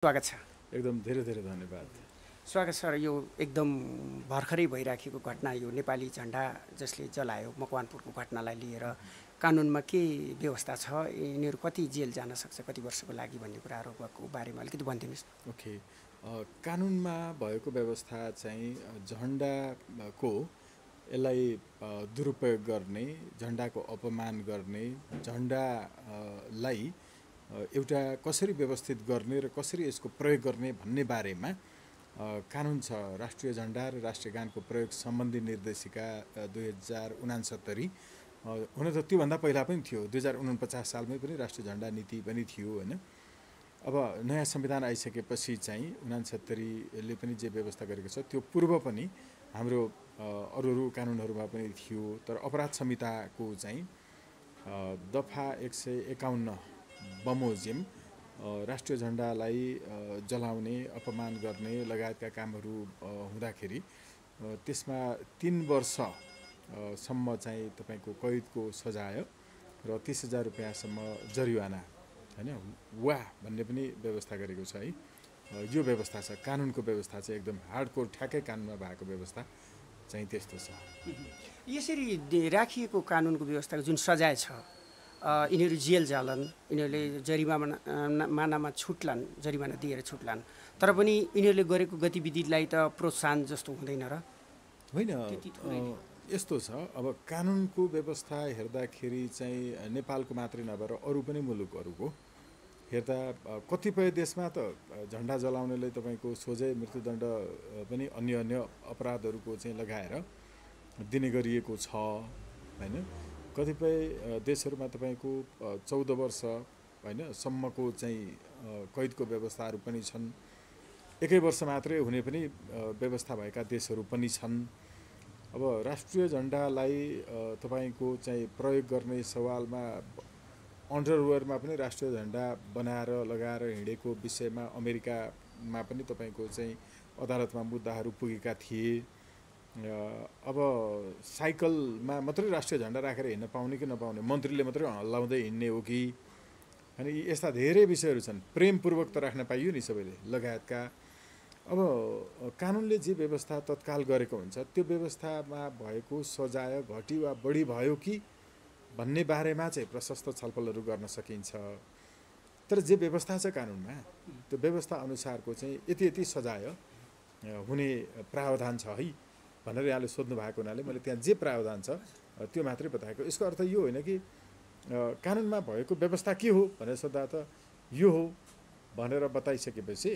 स्वागत छ। एकदम धेरै धेरै धन्यवाद। स्वागत छ। यो एकदम भर्खरै भइराखेको घटना, यो नेपाली झन्डा जसले जलायो मकवानपुरको घटनालाई लिएर कानुनमा के व्यवस्था छ, यिनीहरू कति जेल जान सक्छ, कति वर्षको लागि भन्ने कुराहरूको बारेमा अलिकति भनिदिनुहोस्। ओके, कानुनमा भएको व्यवस्था चाहिँ झन्डाको यसलाई दुरुपयोग गर्ने, झन्डाको अपमान गर्ने, झन्डालाई एउटा कसरी व्यवस्थित गर्ने र कसरी यसको प्रयोग गर्ने भन्ने बारेमा कानुन छ। राष्ट्रिय झन्डा र राष्ट्रिय गानको प्रयोग सम्बन्धी निर्देशिका 2069। हुन त त्योभन्दा पहिला पनि थियो, 2049 सालमै पनि राष्ट्रिय झन्डा नीति पनि थियो होइन। अब नयाँ संविधान आइसकेपछि चाहिँ 69ले पनि जे व्यवस्था गरेको छ त्यो पूर्व पनि हाम्रो अरू कानुनहरूमा पनि थियो। तर अपराध संहिताको चाहिँ दफा 151 बमोजिम राष्ट्रिय झन्डालाई जलाउने, अपमान गर्ने लगायतका कामहरू हुँदाखेरि त्यसमा 3 वर्षसम्म चाहिँ तपाईँको कैदको सजाय र 30,000 रुपियाँसम्म जरिवाना होइन वा भन्ने पनि व्यवस्था गरेको छ है। यो व्यवस्था छ, कानुनको व्यवस्था चाहिँ एकदम हार्डकोर ठ्याक्कै कानुनमा भएको व्यवस्था चाहिँ त्यस्तो छ। यसरी राखिएको कानुनको व्यवस्थाको जुन सजाय छ, यिनीहरू जेल जालान्, यिनीहरूले जरिमानामा छुट्लान्, जरिमाना दिएर छुट्लान्, तर पनि यिनीहरूले गरेको गतिविधिलाई त प्रोत्साहन जस्तो हुँदैन र? होइन, यस्तो छ। अब कानुनको व्यवस्था हेर्दाखेरि चाहिँ नेपालको मात्रै नभएर अरू पनि मुलुकहरूको हेर्दा कतिपय देशमा त झन्डा जलाउनेलाई तपाईँको सोझै मृत्युदण्ड पनि अन्य अपराधहरूको चाहिँ लगाएर दिने गरिएको छ होइन। कतिपय देशहरूमा तपाईँको 14 वर्ष होइन सम्मको चाहिँ कैदको व्यवस्थाहरू पनि छन्। 1 वर्ष मात्रै हुने पनि व्यवस्था भएका देशहरू पनि छन्। अब राष्ट्रिय झन्डालाई तपाईँको चाहिँ प्रयोग गर्ने सवालमा अन्डरवेयरमा पनि राष्ट्रिय झन्डा बनाएर लगाएर हिँडेको विषयमा अमेरिकामा पनि तपाईँको चाहिँ अदालतमा मुद्दाहरू पुगेका थिए। अब साइकलमा मात्रै राष्ट्रिय झन्डा राखेर हिँड्न पाउने कि नपाउने, मन्त्रीले मात्रै हल्लाउँदै हिँड्ने हो कि, अनि यस्ता धेरै विषयहरू छन्। प्रेमपूर्वक त राख्न पाइयो नि सबैले लगायतका। अब कानुनले जे व्यवस्था तत्काल गरेको हुन्छ त्यो व्यवस्थामा भएको सजाय घटी वा बढी भयो कि भन्ने बारेमा चाहिँ प्रशस्त छलफलहरू गर्न सकिन्छ। तर जे व्यवस्था छ कानुनमा त्यो व्यवस्था अनुसारको चाहिँ यति सजाय हुने प्रावधान छ है भनेर यहाँले सोध्नु भएको हुनाले मैले त्यहाँ जे प्रावधान छ त्यो मात्रै बताएको। यसको अर्थ यो होइन कि कानुनमा भएको व्यवस्था के हो भनेर सोद्धा त यो हो भनेर बताइसकेपछि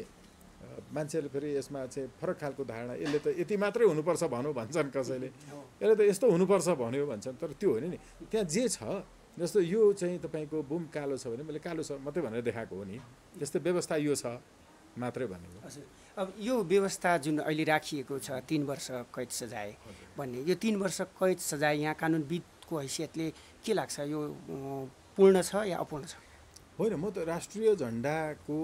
मान्छेहरूले फेरि यसमा चाहिँ फरक खालको धारणा, यसले त यति मात्रै हुनुपर्छ भनौँ भन्छन्, कसैले यसले त यस्तो हुनुपर्छ भन्यो भन्छन्। तर त्यो होइन नि, त्यहाँ जे छ, जस्तो यो चाहिँ तपाईँको बुम कालो छ भने मैले कालो छ मात्रै भनेर देखाएको हो नि, त्यस्तै व्यवस्था यो छ मात्रै भनेको। अब यो व्यवस्था जुन अहिले राखिएको छ 3 वर्ष कैद सजाय भन्ने, यो 3 वर्ष कैद सजाय यहाँ कानुनविदको हैसियतले के लाग्छ, यो पूर्ण छ या अपूर्ण छ? होइन, म त राष्ट्रिय झन्डाको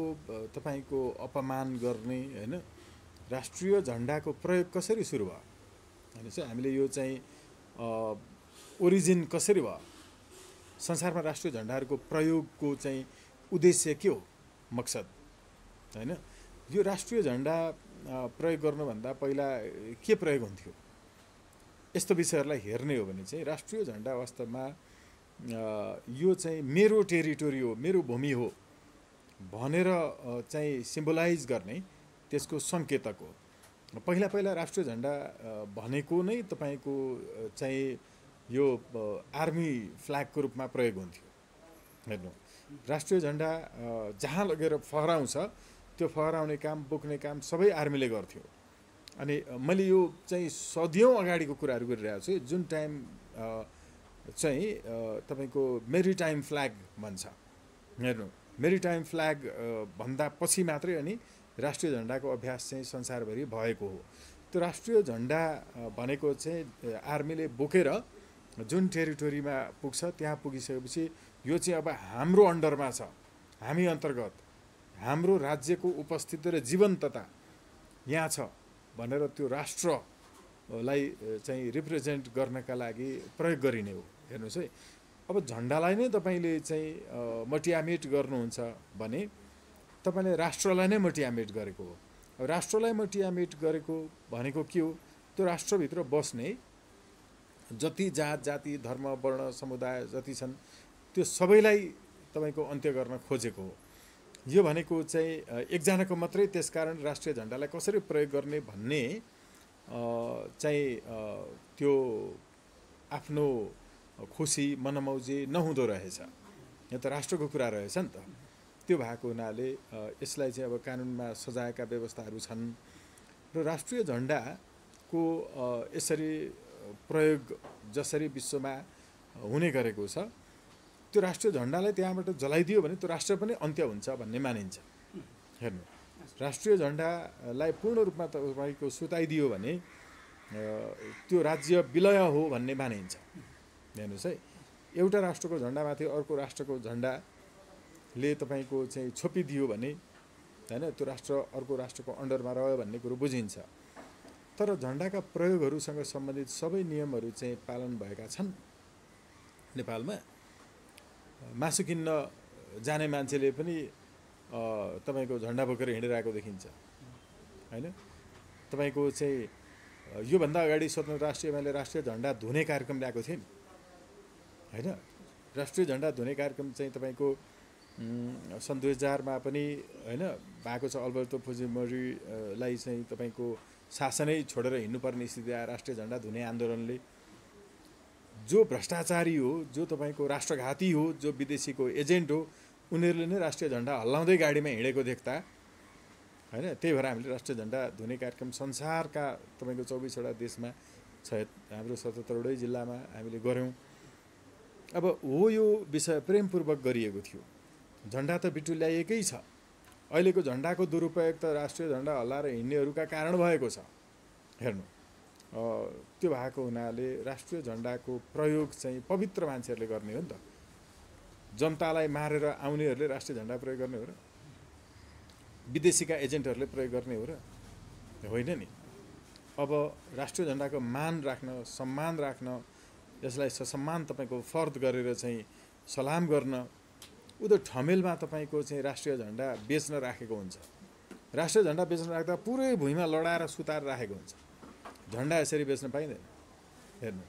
तपाईँको अपमान गर्ने होइन, राष्ट्रिय झन्डाको प्रयोग कसरी सुरु भयो भने चाहिँ हामीले यो चाहिँ ओरिजिन कसरी भयो, संसारमा राष्ट्रिय झन्डाहरूको प्रयोगको चाहिँ उद्देश्य के हो, मकसद होइन। यो राष्ट्रिय झन्डा प्रयोग गर्नुभन्दा पहिला के प्रयोग हुन्थ्यो, यस्तो विषयहरूलाई हेर्ने हो भने चाहिँ राष्ट्रिय झन्डा वास्तवमा यो चाहिँ मेरो टेरिटोरी हो, मेरो भूमि हो भनेर चाहिँ सिम्बोलाइज गर्ने त्यसको सङ्केतक हो। पहिला राष्ट्रिय झन्डा भनेको नै तपाईँको चाहिँ यो आर्मी फ्ल्यागको रूपमा प्रयोग हुन्थ्यो। हेर्नु, राष्ट्रिय झन्डा जहाँ लगेर फहराउँछ त्यो फहराउने काम, बोक्ने काम सबै आर्मीले गर्थ्यो। अनि मैले यो चाहिँ सदियौँ अगाडिको कुराहरू गरिरहेको छु, जुन टाइम चाहिँ तपाईँको मेरिटाइम फ्ल्याग भन्छ। हेर्नु, मेरिटाइम फ्ल्याग भन्दा पछि मात्रै अनि राष्ट्रिय झन्डाको अभ्यास चाहिँ संसारभरि भएको हो। त्यो राष्ट्रिय झन्डा भनेको चाहिँ आर्मीले बोकेर जुन टेरिटोरीमा पुग्छ त्यहाँ पुगिसकेपछि यो चाहिँ अब हाम्रो अन्डरमा छ, हामी अन्तर्गत, हाम्रो राज्यको उपस्थिति र जीवन्तता यहाँ छ भनेर त्यो राष्ट्रलाई चाहिँ रिप्रेजेन्ट गर्नका लागि प्रयोग गरिने हो। हेर्नुहोस् है, अब झन्डालाई नै तपाईँले चाहिँ मटियामेट गर्नुहुन्छ भने तपाईँले राष्ट्रलाई नै मोटिभेट गरेको हो। अब राष्ट्रलाई मोटिभेट गरेको भनेको के हो? त्यो राष्ट्रभित्र बस्ने जति जात जाति धर्म वर्ण समुदाय जति छन् त्यो सबैलाई तपाईँको अन्त्य गर्न खोजेको हो। यो भनेको चाहिँ एकजनाको मात्रै, त्यसकारण राष्ट्रिय झन्डालाई कसरी प्रयोग गर्ने भन्ने चाहिँ त्यो आफ्नो खुसी मनमौजी नहुँदो रहेछ। यो त राष्ट्रको कुरा रहेछ नि त। त्यो भएको हुनाले यसलाई चाहिँ अब कानुनमा सजायका व्यवस्थाहरू छन् र राष्ट्रिय झन्डाको यसरी प्रयोग जसरी विश्वमा हुने गरेको छ, त्यो राष्ट्रिय झन्डालाई त्यहाँबाट जलाइदियो भने त्यो राष्ट्र पनि अन्त्य हुन्छ भन्ने मानिन्छ। हेर्नु, राष्ट्रिय झन्डालाई पूर्ण रूपमा तपाईँको सुताइदियो भने त्यो राज्य विलय हो भन्ने मानिन्छ। हेर्नुहोस् है, एउटा राष्ट्रको झन्डामाथि अर्को राष्ट्रको झन्डाले तपाईँको चाहिँ छोपिदियो भने होइन, त्यो राष्ट्र अर्को राष्ट्रको अन्डरमा रह्यो भन्ने कुरो बुझिन्छ। तर झन्डाका प्रयोगहरूसँग सम्बन्धित सबै नियमहरू चाहिँ पालन भएका छन्। नेपालमा मासु किन्न जाने मान्छेले पनि तपाईँको झन्डा बोकेर हिँडिरहेको देखिन्छ होइन। तपाईँको चाहिँ योभन्दा अगाडि स्वतन्त्र राष्ट्रिय एमाले राष्ट्रिय झन्डा धुने कार्यक्रम ल्याएको थियो नि होइन। राष्ट्रिय झन्डा धुने कार्यक्रम चाहिँ तपाईँको सन् 2000मा पनि होइन भएको छ। अल्बर्तो फुजिमोरीलाई चाहिँ तपाईँको शासनै छोडेर हिँड्नुपर्ने स्थिति आयो राष्ट्रिय झन्डा धुने आन्दोलनले। जो भ्रष्टाचारी हो, जो तपाईँको राष्ट्रघाती हो, जो विदेशीको एजेन्ट हो, उनीहरूले नै राष्ट्रिय झन्डा हल्लाउँदै गाडीमा हिँडेको देख्दा होइन। त्यही भएर हामीले राष्ट्रिय झन्डा धुने कार्यक्रम संसारका तपाईँको 24वटा देशमा हाम्रो 77वटै जिल्लामा हामीले गऱ्यौँ। अब हो, यो विषय प्रेमपूर्वक गरिएको थियो। झन्डा त बिटुल्याएकै छ। अहिलेको झन्डाको दुरुपयोग त राष्ट्रिय झन्डा हल्लाएर हिँड्नेहरूका कारण भएको छ। हेर्नु, त्यो भएको हुनाले राष्ट्रिय झन्डाको प्रयोग चाहिँ पवित्र मान्छेहरूले गर्ने हो नि त। जनतालाई मारेर आउनेहरूले राष्ट्रिय झन्डा प्रयोग गर्ने हो र? विदेशीका एजेन्टहरूले प्रयोग गर्ने हो र? होइन नि। अब राष्ट्रिय झन्डाको मान राख्न, सम्मान राख्न, यसलाई ससम्मान तपाईँको फर्द गरेर चाहिँ सलाम गर्न, उदो ठमेलमा तपाईँको चाहिँ राष्ट्रिय झन्डा बेच्न राखेको हुन्छ। राष्ट्रिय झन्डा बेच्न राख्दा पुरै भुइँमा लडाएर सुताएर राखेको हुन्छ। झन्डा यसरी बेच्न पाइँदैन। हेर्नु,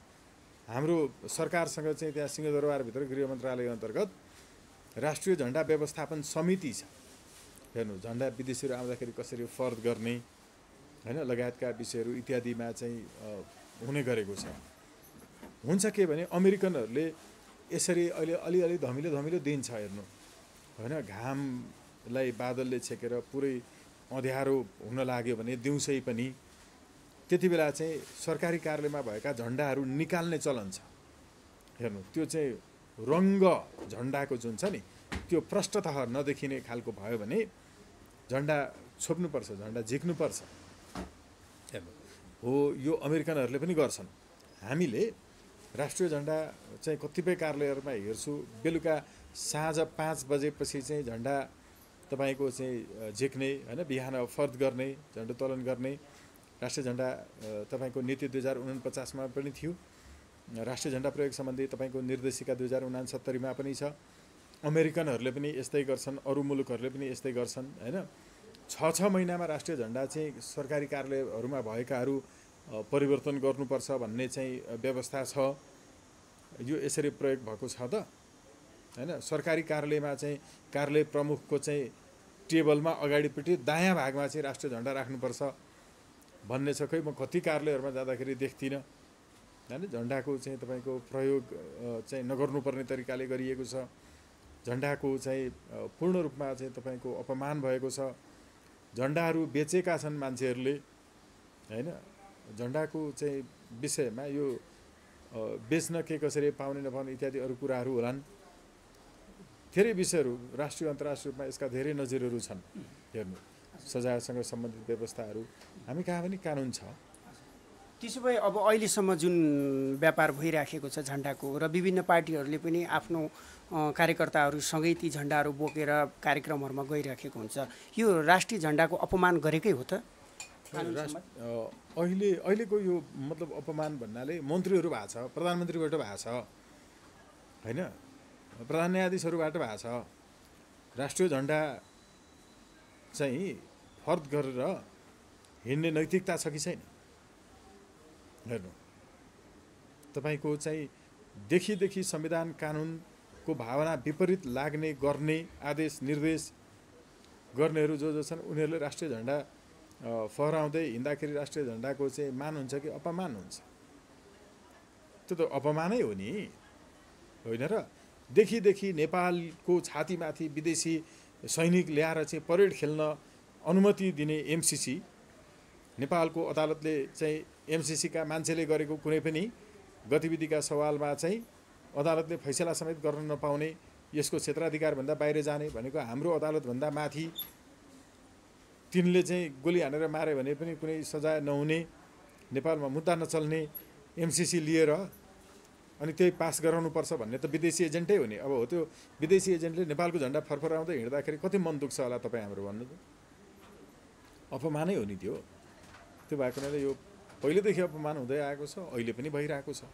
हाम्रो सरकारसँग चाहिँ त्यहाँ सिंहदरबारभित्र गृह मन्त्रालय अन्तर्गत राष्ट्रिय झन्डा व्यवस्थापन समिति छ। हेर्नु, झन्डा विदेशीहरू आउँदाखेरि कसरी फर्द गर्ने होइन, लगायतका विषयहरू इत्यादिमा चाहिँ हुने गरेको छ। हुन्छ के भने अमेरिकनहरूले यसरी अहिले अलिअलि धमिलो दिन छ। हेर्नु होइन, घामलाई बादलले छेकेर पुरै अँध्यारो हुन लाग्यो भने दिउँसै पनि त्यति बेला चाहिँ सरकारी कार्यालयमा भएका झन्डाहरू निकाल्ने चलन छ। हेर्नु, त्यो चाहिँ रङ्ग झन्डाको जुन छ नि, त्यो प्रष्टतः नदेखिने खालको भयो भने झन्डा छोप्नुपर्छ, झन्डा झिक्नुपर्छ। हेर्नु, हो, यो अमेरिकनहरूले पनि गर्छन्। हामीले राष्ट्रिय झन्डा चाहिँ कतिपय कार्यालयहरूमा हेर्छु, बेलुका साँझ 5 बजेपछि चाहिँ झन्डा तपाईँको चाहिँ झिक्ने होइन, बिहान फर्द गर्ने, झन्डोत्तोलन गर्ने। राष्ट्रिय झन्डा तपाईँको नीति 2049मा पनि थियो। राष्ट्रिय झन्डा प्रयोग सम्बन्धी तपाईँको निर्देशिका 2069मा पनि छ। अमेरिकनहरूले पनि यस्तै गर्छन्, अरू मुलुकहरूले पनि यस्तै गर्छन् होइन। 6 महिनामा राष्ट्रिय झन्डा चाहिँ सरकारी कार्यालयहरूमा भएकाहरू परिवर्तन गर्नुपर्छ भन्ने चाहिँ व्यवस्था छ। यो यसरी प्रयोग भएको छ त होइन। सरकारी कार्यालयमा चाहिँ कार्यालय प्रमुखको चाहिँ टेबलमा अगाडिपट्टि दायाँ भागमा चाहिँ राष्ट्रिय झन्डा राख्नुपर्छ भन्ने छ। खै म कति कार्यालयहरूमा जाँदाखेरि देख्दिनँ होइन। झन्डाको चाहिँ तपाईँको प्रयोग चाहिँ नगर्नुपर्ने तरिकाले गरिएको छ। झन्डाको चाहिँ पूर्ण रूपमा चाहिँ तपाईँको अपमान भएको छ। झन्डाहरू बेचेका छन् मान्छेहरूले होइन। झन्डाको चाहिँ विषयमा यो बेच्न के कसरी पाउने नपाउने इत्यादि अरू कुराहरू होलान्। धेरै विषयहरू राष्ट्रिय अन्तर्राष्ट्रिय रूपमा यसका धेरै नजिरहरू छन्। हेर्नु, सजायसँग सम्बन्धित व्यवस्थाहरू हामी कहाँ पनि कानुन छ। त्यसो भए अब अहिलेसम्म जुन व्यापार भइराखेको छ झन्डाको, र विभिन्न पार्टीहरूले पनि आफ्नो कार्यकर्ताहरूसँगै ती झन्डाहरू बोकेर कार्यक्रमहरूमा गइराखेको हुन्छ, यो राष्ट्रिय झन्डाको अपमान गरेकै हो त? अहिलेको यो मतलब अपमान भन्नाले मन्त्रीहरू भएको छ, प्रधानमन्त्रीबाट भएको छ होइन, प्रधान न्यायाधीशहरूबाट भएको छ। राष्ट्रिय झन्डा चाहिँ फर्द गरेर हिँड्ने नैतिकता छ कि छैन? हेर्नु, तपाईँको चाहिँ देखि संविधान कानुनको भावना विपरीत लाग्ने गर्ने आदेश निर्देश गर्नेहरू जो छन् उनीहरूले राष्ट्रिय झन्डा फहराउँदै हिँड्दाखेरि राष्ट्रिय झन्डाको चाहिँ मान हुन्छ कि अपमान हुन्छ? त्यो त अपमानै हो नि, होइन र? देखि नेपालको छातीमाथि विदेशी सैनिक ल्याएर चाहिँ परेड खेल्न अनुमति दिने एमसिसी, नेपालको अदालतले चाहिँ एमसिसीका मान्छेले गरेको कुनै पनि गतिविधिका सवालमा चाहिँ अदालतले फैसला समेत गर्न नपाउने, यसको क्षेत्राधिकारभन्दा बाहिर जाने भनेको हाम्रो अदालतभन्दा माथि, तिनले चाहिँ गोली हानेर मारे भने पनि कुनै सजाय नहुने, नेपालमा मुद्दा नचल्ने एमसिसी लिएर अनि त्यही पास गराउनुपर्छ भन्ने त विदेशी एजेन्टै हो नि। अब हो त्यो विदेशी एजेन्टले नेपालको झन्डा फरफराउँदै हिँड्दाखेरि कति मन दुख्छ होला तपाईँ हाम्रो भन्नु त? अपमानै हो नि त्यो। त्यो भएको हुनाले यो पहिलेदेखि अपमान हुँदै आएको छ, अहिले पनि भइरहेको छ।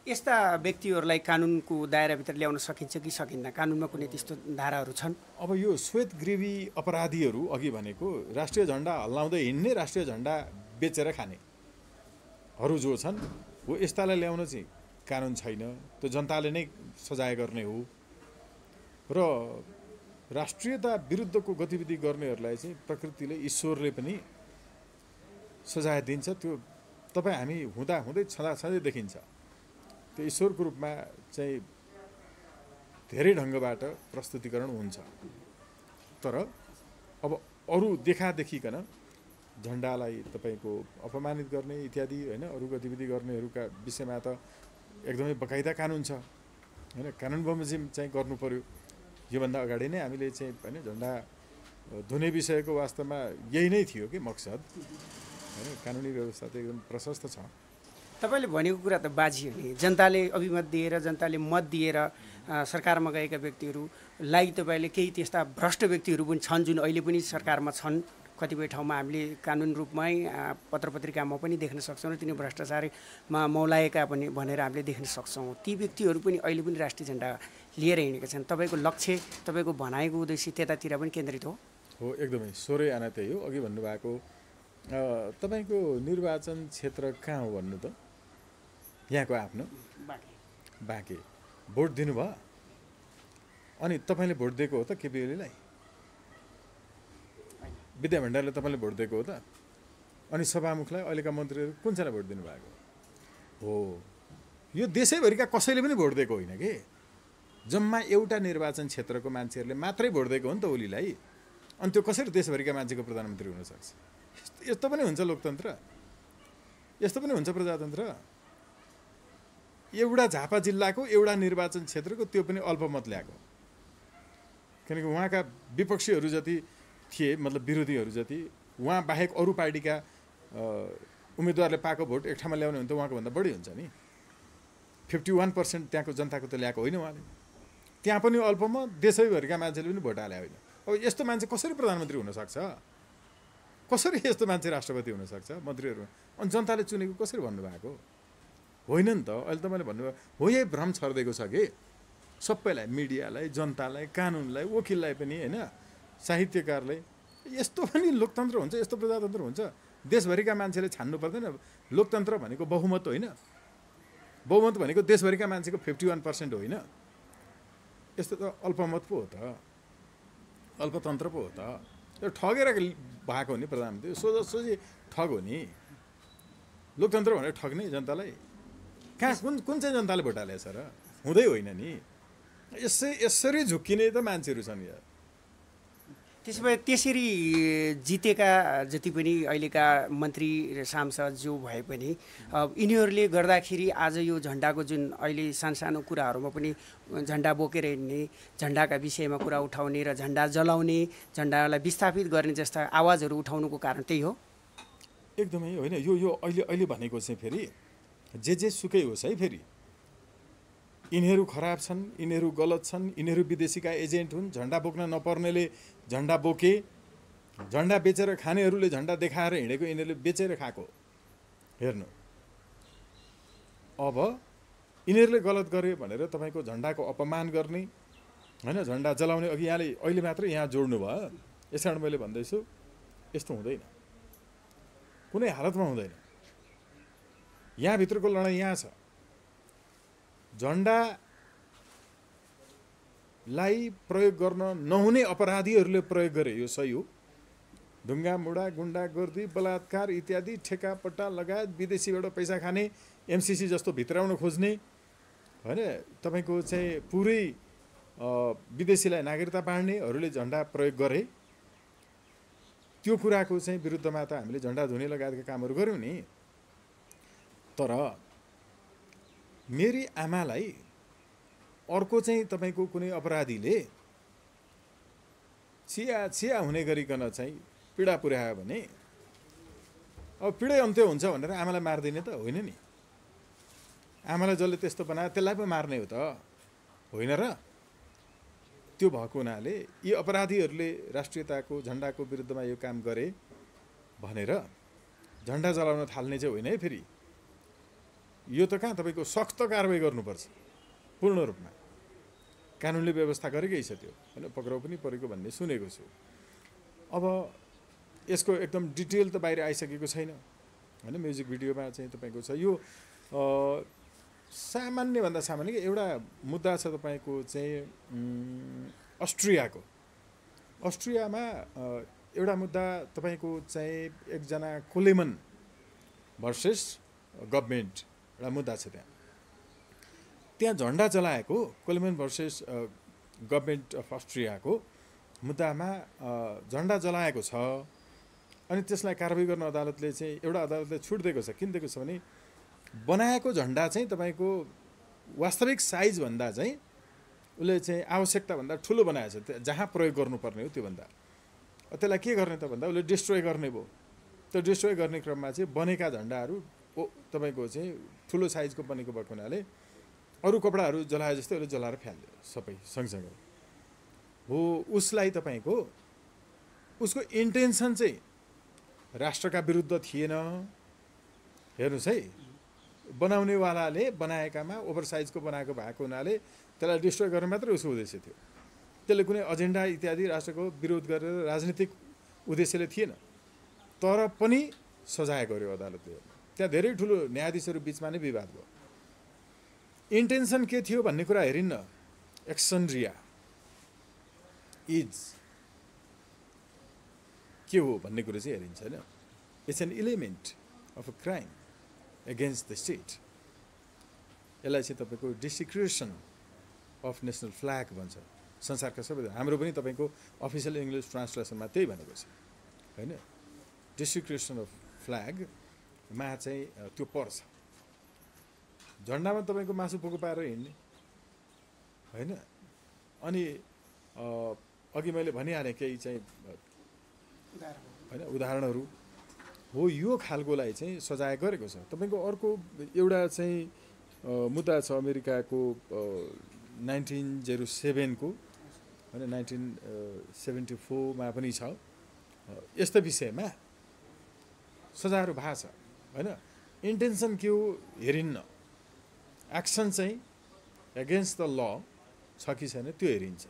यस्ता व्यक्तिहरूलाई कानुनको दायराभित्र ल्याउन सकिन्छ कि सकिन्न? कानुनमा कुनै त्यस्तो धाराहरू छन्? अब यो श्वेतग्रीवी अपराधीहरू अघि भनेको राष्ट्रिय झन्डा हल्लाउँदै हिँड्ने, राष्ट्रिय झन्डा बेचेर खानेहरू जो छन्, हो यस्तालाई ल्याउन चाहिँ कानुन छैन, त्यो जनताले नै सजाय गर्ने हो। र राष्ट्रियता विरुद्धको गतिविधि गर्नेहरूलाई चाहिँ प्रकृतिले, ईश्वरले पनि सजाय दिन्छ। त्यो तपाईँ हामी हुँदै छँदै देखिन्छ। त्यो ईश्वरको रूपमा चाहिँ धेरै ढङ्गबाट प्रस्तुतिकरण हुन्छ। तर अब अरू देखादेखिकन झन्डालाई तपाईँको अपमानित गर्ने इत्यादि, होइन, अरू गतिविधि गर्नेहरूका विषयमा त एकदमै बकाइदा कानुन छ, होइन? कानुन बमोजिम चाहिँ गर्नु पर्यो। योभन्दा अगाडि नै हामीले चाहिँ होइन झन्डा धुने विषयको वास्तवमा यही नै थियो कि मकसद, होइन? कानुनी व्यवस्था त एकदम प्रशस्त छ। तपाईँले भनेको कुरा त बाजी हो नि। जनताले अभिमत दिएर, जनताले मत दिएर सरकारमा गएका व्यक्तिहरूलाई तपाईँले केही त्यस्ता भ्रष्ट व्यक्तिहरू पनि छन् जुन अहिले पनि सरकारमा छन्। कतिपय ठाउँमा हामीले कानुन रूपमै पत्र पत्रिकामा पनि देख्न सक्छौँ र तिनी भ्रष्टाचारमा मौलाएका पनि भनेर हामीले देख्न सक्छौँ। ती व्यक्तिहरू पनि अहिले पनि राष्ट्रिय झन्डा लिएर हिँडेका छन्। तपाईँको लक्ष्य, तपाईँको भनाइको उद्देश्य त्यतातिर पनि केन्द्रित हो? हो, एकदमै सोरै आना त्यही हो। अघि भन्नुभएको तपाईँको निर्वाचन क्षेत्र कहाँ हो भन्नु त? यहाँको आफ्नो बाँके। भोट दिनुभयो? अनि तपाईँले भोट दिएको हो त केपी ओलीलाई? विद्या भण्डारीले तपाईँले भोट दिएको हो त? अनि सभामुखलाई, अहिलेका मन्त्रीहरू कुन चाहिँलाई भोट दिनुभएको हो? यो देशैभरिका कसैले पनि भोट दिएको होइन कि, जम्मा एउटा निर्वाचन क्षेत्रको मान्छेहरूले मात्रै भोट दिएको हो नि त ओलीलाई। अनि त्यो कसरी देशभरिका मान्छेको प्रधानमन्त्री हुनसक्छ? यस्तो पनि हुन्छ लोकतन्त्र, यस्तो पनि हुन्छ प्रजातन्त्र। एउटा झापा जिल्लाको एउटा निर्वाचन क्षेत्रको, त्यो पनि अल्पमत ल्याएको, किनकि उहाँका विपक्षीहरू जति थिए, मतलब विरोधीहरू जति, उहाँ बाहेक अरू पार्टीका उम्मेदवारले पाएको भोट एक ठाउँमा ल्याउने भने त उहाँको भन्दा बढी हुन्छ नि। 51% त्यहाँको जनताको त ल्याएको होइन उहाँले। त्यहाँ पनि अल्पमत, देशैभरिका मान्छेले पनि भोट हाले होइन। अब यस्तो मान्छे कसरी प्रधानमन्त्री हुनसक्छ? कसरी यस्तो मान्छे राष्ट्रपति हुनसक्छ? मन्त्रीहरू अनि जनताले चुनेको कसरी भन्नुभएको होइन नि त? अहिले तपाईँले भन्नुभयो हो, यही भ्रम छरिदिएको छ कि सबैलाई, मिडियालाई, जनतालाई, कानुनलाई, वकिललाई पनि, होइन, साहित्यकारलाई। यस्तो पनि लोकतन्त्र हुन्छ, यस्तो प्रजातन्त्र हुन्छ? देशभरिका मान्छेले छान्नु पर्दैन? लोकतन्त्र भनेको बहुमत होइन, बहुमत भनेको देशभरिका मान्छेको 51% होइन। यस्तो त अल्पमत पो हो त, अल्पतन्त्र पो हो त। यो ठगेर भएको हो नि प्रधानमन्त्री, सोझी ठग हो नि। लोकतन्त्र भनेर ठग्ने जनतालाई कहाँ, कुन चाहिँ जनताले भोट हालेछ र? हुँदै होइन नि। यसरी झुक्किने त मान्छेहरू छन् यार। त्यसो भए त्यसरी जितेका जति पनि अहिलेका मन्त्री र सांसद जो भए पनि यिनीहरूले गर्दाखेरि आज यो झन्डाको जुन अहिले सानसानो कुराहरूमा पनि झन्डा बोकेर हिँड्ने, झन्डाका विषयमा कुरा उठाउने र झन्डा जलाउने, झन्डालाई विस्थापित गर्ने जस्ता आवाजहरू उठाउनुको कारण त्यही हो? एकदमै होइन। यो अहिले भनेको चाहिँ फेरि जे सुकै होस् है, फेरि यिनीहरू खराब छन्, यिनीहरू गलत छन्, यिनीहरू विदेशीका एजेन्ट हुन्, झन्डा बोक्न नपर्नेले झन्डा बोके, झन्डा बेचेर खानेहरूले झन्डा देखाएर हिँडेको, यिनीहरूले बेचेर खाएको। हेर्नु, अब यिनीहरूले गलत गरे भनेर तपाईँको झन्डाको अपमान गर्ने, होइन, झन्डा जलाउने। अघि यहाँले अहिले मात्र यहाँ जोड्नु भयो, यस कारण मैले भन्दैछु यस्तो हुँदैन, कुनै हालतमा हुँदैन। यहाँभित्रको लडाइँ यहाँ छ। झन्डालाई प्रयोग गर्न नहुने अपराधीहरूले प्रयोग गरे, यो सही हो। ढुङ्गा मुढा गुण्डागर्दी बलात्कार इत्यादि ठेकापट्टा लगायत विदेशीबाट पैसा खाने एमसिसी जस्तो भित्राउन खोज्ने होइन, तपाईँको चाहिँ पुरै विदेशीलाई नागरिकता बाँड्नेहरूले झन्डा प्रयोग गरे। त्यो कुराको चाहिँ विरुद्धमा त हामीले झन्डा धुने लगायतका कामहरू गऱ्यौँ नि। तर मेरी आमालाई अर्को चाहिँ तपाईँको कुनै अपराधीले चिया हुने गरिकन चाहिँ पीडा पुर्यायो भने अब पीडै अन्त्य हुन्छ भनेर आमालाई मारिदिने त होइन नि। आमालाई जसले त्यस्तो बनायो त्यसलाई पो मार्ने हो त होइन र? त्यो भएको हुनाले यी अपराधीहरूले राष्ट्रियताको झन्डाको विरुद्धमा यो काम गरे भनेर झन्डा जलाउन थाल्ने चाहिँ होइन है। फेरि यो त कहाँ तपाईँको सख्त कारवाही गर्नुपर्छ पूर्ण रूपमा। कानुनले व्यवस्था गरेकै छ त्यो होइन, पक्राउ पनि परेको भन्ने सुनेको छु। अब यसको एकदम डिटेल त बाहिर आइसकेको छैन होइन। म्युजिक भिडियोमा चाहिँ तपाईँको छ यो सामान्यभन्दा सामान्य एउटा मुद्दा छ तपाईँको चाहिँ अस्ट्रियामा एउटा मुद्दा तपाईँको चाहिँ एकजना कोलेमन भर्सेस गभर्मेन्ट एउटा मुद्दा छ। त्यहाँ झन्डा जलाएको कोलेमन भर्सेस गभर्मेन्ट अफ अस्ट्रियाको मुद्दामा झन्डा जलाएको छ। अनि त्यसलाई कारवाही गर्न अदालतले चाहिँ एउटा अदालतले छुट दिएको छ। किन दिएको छ भने बनाएको झन्डा चाहिँ तपाईँको वास्तविक साइजभन्दा चाहिँ उसले चाहिँ आवश्यकताभन्दा ठुलो बनाएको छ, जहाँ प्रयोग गर्नुपर्ने हो त्योभन्दा। त्यसलाई के गर्ने त भन्दा उसले डिस्ट्रोय गर्ने भयो। त्यो डिस्ट्रोय गर्ने क्रममा चाहिँ बनेका झन्डाहरू तपाईँको चाहिँ ठुलो साइजको बनेको भएको हुनाले अरू कपडाहरू जलाए जस्तै उसले जलाएर फ्याल्यो सबै सँगसँगै हो। उसलाई तपाईँको उसको इन्टेन्सन चाहिँ राष्ट्रका विरुद्ध थिएन। हेर्नुहोस् है, बनाउनेवालाले बनाएकामा ओभरसाइजको बनाएको भएको हुनाले त्यसलाई डिस्ट्रोय गर्ने मात्रै उसको उद्देश्य थियो। त्यसले कुनै एजेन्डा इत्यादि राष्ट्रको विरोध गरेर राजनीतिक उद्देश्यले थिएन। तर पनि सजाय गर्यो अदालतले। त्यहाँ धेरै ठुलो न्यायाधीशहरू बिचमा नै विवाद भयो। इन्टेन्सन के थियो भन्ने कुरा हेरिन्न, एक्सनरिया इज के हो भन्ने कुरो चाहिँ हेरिन्छ होइन। It's an element of a crime against the state. यसलाई चाहिँ तपाईँको डिसिक्रेसन अफ नेसनल फ्ल्याग भन्छ संसारका सबै। हाम्रो पनि तपाईँको अफिसियल इङ्ग्लिस ट्रान्सलेसनमा त्यही भनेको छ होइन। डिसिक्रेसन अफ फ्ल्यागमा चाहिँ त्यो पर्छ। झन्डामा तपाईँको मासु पोको पारेर हिँड्ने होइन। अनि अघि मैले भनिहालेँ केही चाहिँ होइन उदाहरणहरू हो। यो खालकोलाई चाहिँ सजाय गरेको छ। तपाईँको अर्को एउटा चाहिँ मुद्दा छ अमेरिकाको 1907 को होइन 1974 पनि छ। यस्तो विषयमा सजायहरू भएको छ होइन। इन्टेन्सन के हो हेरिन्न, एक्सन चाहिँ एगेन्स्ट द ल छ कि छैन त्यो हेरिन्छ।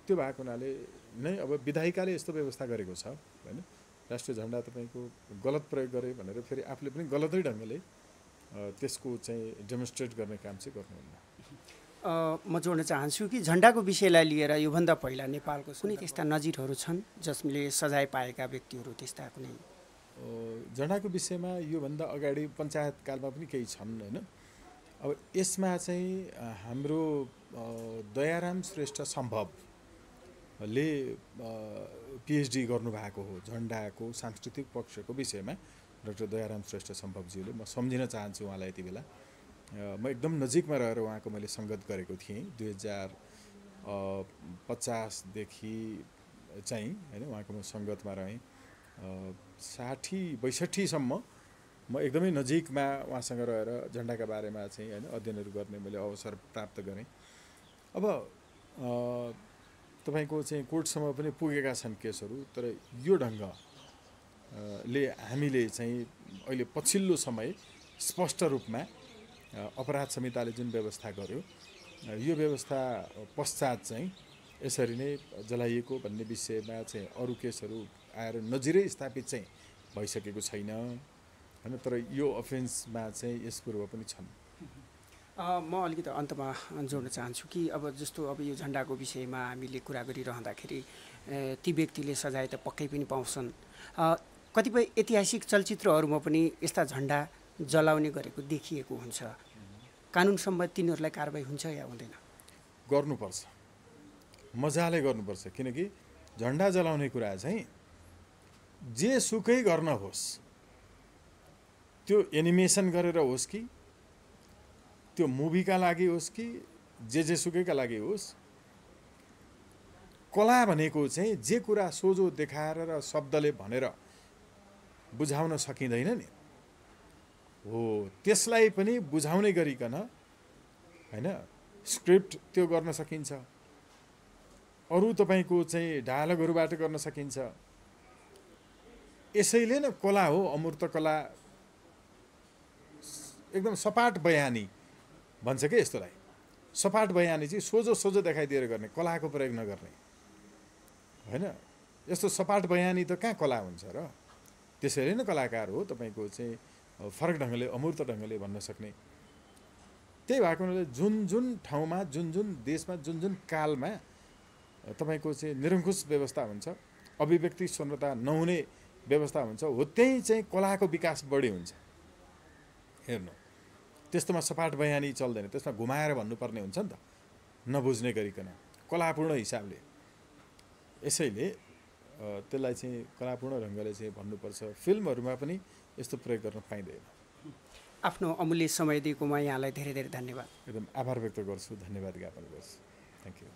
त्यो भएको हुनाले नै अब विधायिकाले यस्तो व्यवस्था गरेको छ होइन। राष्ट्रिय झन्डा तपाईँको गलत प्रयोग गरे भनेर फेरि आफूले पनि गलतै ढङ्गले त्यसको चाहिँ डेमोन्स्ट्रेट गर्ने काम चाहिँ गर्नुहुन्न। म जोड्न चाहन्छु कि झन्डाको विषयलाई लिएर योभन्दा पहिला नेपालको कुनै त्यस्ता नजिरहरू छन् जसले सजाय पाएका व्यक्तिहरू त्यस्ता कुनै? झन्डाको विषयमा योभन्दा अगाडि पञ्चायत कालमा पनि केही छन् होइन। अब यसमा चाहिँ हाम्रो दयाराम श्रेष्ठ सम्भवले पिएचडी गर्नुभएको हो झन्डाको सांस्कृतिक पक्षको विषयमा। डाक्टर दयाराम श्रेष्ठ सम्भवज्यूले, म सम्झिन चाहन्छु उहाँलाई। यति बेला म एकदम नजिकमा रहेर उहाँको मैले सङ्गत गरेको थिएँ 2050देखि चाहिँ होइन। उहाँको म सङ्गतमा रहेँ 60-62सम्म म एकदमै नजिकमा उहाँसँग रहेर झन्डाका बारेमा चाहिँ होइन अध्ययनहरू गर्ने मैले अवसर प्राप्त गरेँ। अब तपाईँको चाहिँ कोर्टसम्म पनि पुगेका छन् केसहरू। तर यो ढङ्गले हामीले चाहिँ अहिले पछिल्लो समय स्पष्ट रूपमा अपराध संहिताले जुन व्यवस्था गर्यो यो व्यवस्था पश्चात चाहिँ यसरी नै जलाइएको भन्ने विषयमा चाहिँ अरू केसहरू आएर नजिरै स्थापित चाहिँ भइसकेको छैन हैन। तर यो अफेन्समा चाहिँ यस पूर्व पनि छन्। म अलिकति अन्तमा जोड्न चाहन्छु कि अब जस्तो अब यो झन्डाको विषयमा हामीले कुरा गरिरहँदाखेरि ती व्यक्तिले सजाय त पक्कै पनि पाउँछन्। कतिपय ऐतिहासिक चलचित्रहरूमा पनि यस्ता झन्डा जलाउने गरेको देखिएको हुन्छ। कानुनसम्म तिनीहरूलाई कारबाही हुन्छ या हुँदैन? गर्नुपर्छ, मजाले गर्नुपर्छ। किनकि झन्डा जलाउने कुरा चाहिँ जे सुकै गर्न होस्, त्यो एनिमेसन गरेर होस् कि त्यो मुभीका लागि होस् कि जे सुकैका लागि होस्, कला भनेको चाहिँ जे कुरा सोझो देखाएर र शब्दले भनेर बुझाउन सकिँदैन नि हो, त्यसलाई पनि बुझाउने गरिकन हैन स्क्रिप्ट त्यो गर्न सकिन्छ। अरू तपाईको चाहिँ डायलगहरूबाट गर्न सकिन्छ। यसैले नै कला हो, अमूर्त कला, एकदम सपाट बयानी भन्छ के यस्तोलाई। सपाट बयानी चाहिँ सोझो सोझो देखाइदिएर गर्ने, कलाको प्रयोग नगर्ने हैन। यस्तो सपाट बयानी त कहाँ कला हुन्छ र? त्यसैले नै कलाकार हो, तपाईको चाहिँ फरक ढङ्गले अमूर्त ढङ्गले भन्न सक्ने। त्यही भएको हुनाले जुन जुन ठाउँमा, जुन जुन देशमा, जुन जुन कालमा तपाईको चाहिँ निरङ्कुश व्यवस्था हुन्छ, अभिव्यक्ति स्वतन्त्रता नहुने व्यवस्था हुन्छ, हो त्यही चाहिँ कलाको विकास बढी हुन्छ। हेर्नु, त्यस्तोमा सपाट बयानी चल्दैन, त्यसमा घुमाएर भन्नुपर्ने हुन्छ नि त, नबुझ्ने गरिकन कलापूर्ण हिसाबले। यसैले त्यसलाई चाहिँ कलापूर्ण ढङ्गले चाहिँ भन्नुपर्छ। फिल्महरूमा पनि यस्तो प्रयोग गर्न पाइँदैन। आफ्नो अमूल्य समय दिएकोमा यहाँलाई धेरै धेरै धन्यवाद। एकदम आभार व्यक्त गर्छु, धन्यवाद ज्ञापन गर्छु। Thank you.